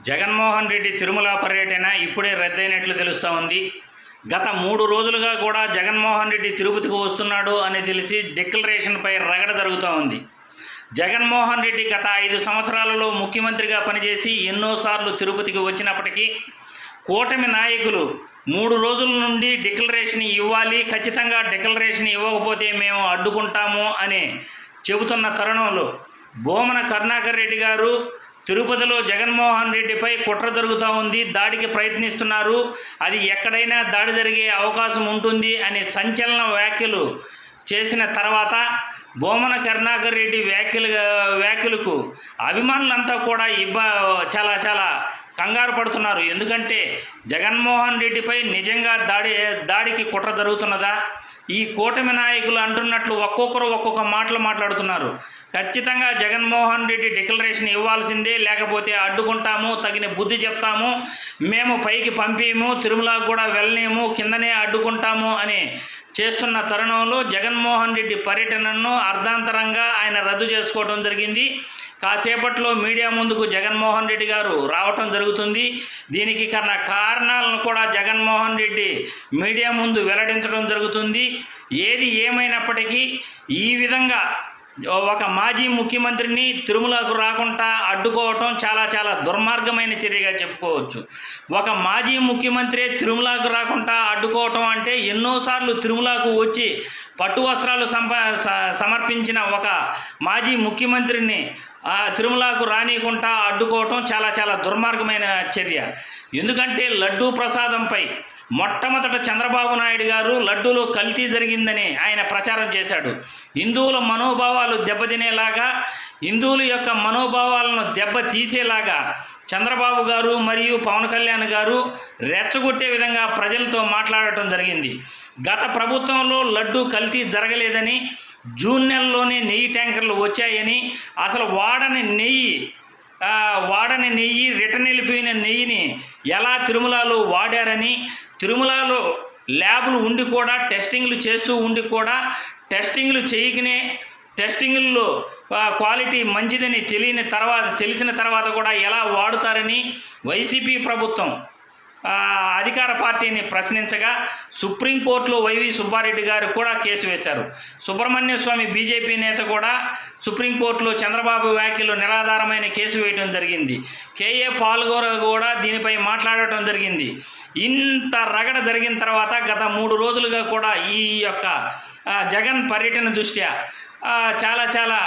జగన్మోహన్ రెడ్డి తిరుమల పర్యటన ఇప్పుడే రద్దయినట్లు తెలుస్తూ ఉంది. గత 3 రోజులుగా కూడా జగన్మోహన్ రెడ్డి తిరుపతికి వస్తున్నాడు అని తెలిసి డిక్లరేషన్పై రగడ జరుగుతూ ఉంది. జగన్మోహన్ రెడ్డి గత 5 సంవత్సరాలలో ముఖ్యమంత్రిగా పనిచేసి ఎన్నోసార్లు తిరుపతికి వచ్చినప్పటికీ కూటమి నాయకులు 3 రోజుల నుండి డిక్లరేషన్ ఇవ్వాలి, ఖచ్చితంగా డిక్లరేషన్ ఇవ్వకపోతే మేము అడ్డుకుంటాము అని చెబుతున్న తరుణంలో భూమన కరుణాకర్ రెడ్డి గారు తిరుపతిలో జగన్మోహన్ రెడ్డిపై కుట్ర జరుగుతూ ఉంది, దాడికి ప్రయత్నిస్తున్నారు, అది ఎక్కడైనా దాడి జరిగే అవకాశం ఉంటుంది అని సంచలన వ్యాఖ్యలు చేసిన తర్వాత భూమన కరుణాకర్ రెడ్డి వ్యాఖ్యలకు అభిమానులంతా కూడా చాలా కంగారు పడుతున్నారు. ఎందుకంటే జగన్మోహన్ రెడ్డిపై నిజంగా దాడికి కుట్ర జరుగుతున్నదా? ఈ కూటమి నాయకులు అంటున్నట్లు ఒక్కొక్కరు ఒక్కొక్క మాటలు మాట్లాడుతున్నారు. ఖచ్చితంగా జగన్మోహన్ రెడ్డి డిక్లరేషన్ ఇవ్వాల్సిందే, లేకపోతే అడ్డుకుంటాము, తగిన బుద్ధి చెప్తాము, మేము పైకి పంపేము, తిరుమలకు కూడా వెళ్ళలేము, కిందనే అడ్డుకుంటాము అని చేస్తున్న తరుణంలో జగన్మోహన్ రెడ్డి పర్యటనను అర్ధాంతరంగా ఆయన రద్దు చేసుకోవడం జరిగింది. కాసేపట్లో మీడియా ముందుకు జగన్మోహన్ రెడ్డి గారు రావటం జరుగుతుంది. దీనికి కారణాలను కూడా జగన్మోహన్ రెడ్డి మీడియా ముందు వెల్లడించడం జరుగుతుంది. ఏది ఏమైనప్పటికీ ఈ విధంగా ఒక మాజీ ముఖ్యమంత్రిని తిరుమలకు రాకుండా అడ్డుకోవటం చాలా దుర్మార్గమైన చర్యగా చెప్పుకోవచ్చు. ఒక మాజీ ముఖ్యమంత్రి తిరుమలకు రాకుండా అడ్డుకోవటం అంటే ఎన్నోసార్లు తిరుమలకు వచ్చి పట్టు వస్త్రాలు సమర్పించిన ఒక మాజీ ముఖ్యమంత్రిని తిరుమలకు రానియకుండా అడ్డుకోవటం చాలా దుర్మార్గమైన చర్య. ఎందుకంటే లడ్డూ ప్రసాదంపై మొట్టమొదట చంద్రబాబు నాయుడు గారు లడ్డూలో కల్తీ జరిగిందని ఆయన ప్రచారం చేశాడు. హిందువుల మనోభావాలు దెబ్బతినేలాగా, హిందువుల యొక్క మనోభావాలను దెబ్బతీసేలాగా చంద్రబాబు గారు మరియు పవన్ కళ్యాణ్ గారు రెచ్చగొట్టే విధంగా ప్రజలతో మాట్లాడటం జరిగింది. గత ప్రభుత్వంలో లడ్డూ కల్తీ జరగలేదని, జూన్ నెలలోనే నెయ్యి ట్యాంకర్లు వచ్చాయని, అసలు వాడని నెయ్యి రిటర్న్ వెళ్ళిపోయిన నెయ్యిని ఎలా తిరుమలలో వాడారని, తిరుమలలో ల్యాబులు ఉండి కూడా టెస్టింగ్లు చేస్తూ ఉండి కూడా టెస్టింగ్లు చేయకనే టెస్టింగ్ల్లో క్వాలిటీ మంచిదని తెలిసిన తర్వాత కూడా ఎలా వాడుతారని వైసీపీ ప్రభుత్వం అధికార పార్టీని ప్రశ్నించగా సుప్రీంకోర్టులో వైవి సుబ్బారెడ్డి గారు కూడా కేసు వేశారు. సుబ్రహ్మణ్య స్వామి బీజేపీ నేత కూడా సుప్రీంకోర్టులో చంద్రబాబు వ్యాఖ్యలు నిరాధారమైన కేసు వేయడం జరిగింది. కేఏ పాల్గోర కూడా దీనిపై మాట్లాడటం జరిగింది. ఇంత రగడ జరిగిన తర్వాత గత 3 రోజులుగా కూడా ఈ యొక్క జగన్ పర్యటన దృష్ట్యా చాలా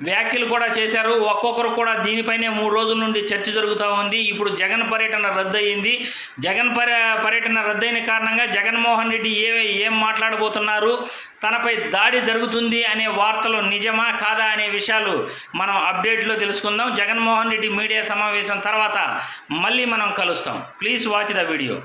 వ్యాఖ్యలు కూడా చేశారు. ఒక్కొక్కరు కూడా దీనిపైనే 3 రోజుల నుండి చర్చ జరుగుతూ ఉంది. ఇప్పుడు జగన్ పర్యటన రద్దయింది. జగన్ పర్యటన రద్దయిన కారణంగా జగన్మోహన్ రెడ్డి ఏం మాట్లాడబోతున్నారు, తనపై దాడి జరుగుతుంది అనే వార్తలు నిజమా కాదా అనే విషయాలు మనం అప్డేట్లో తెలుసుకుందాం. జగన్మోహన్ రెడ్డి మీడియా సమావేశం తర్వాత మళ్ళీ మనం కలుస్తాం. Please watch the video.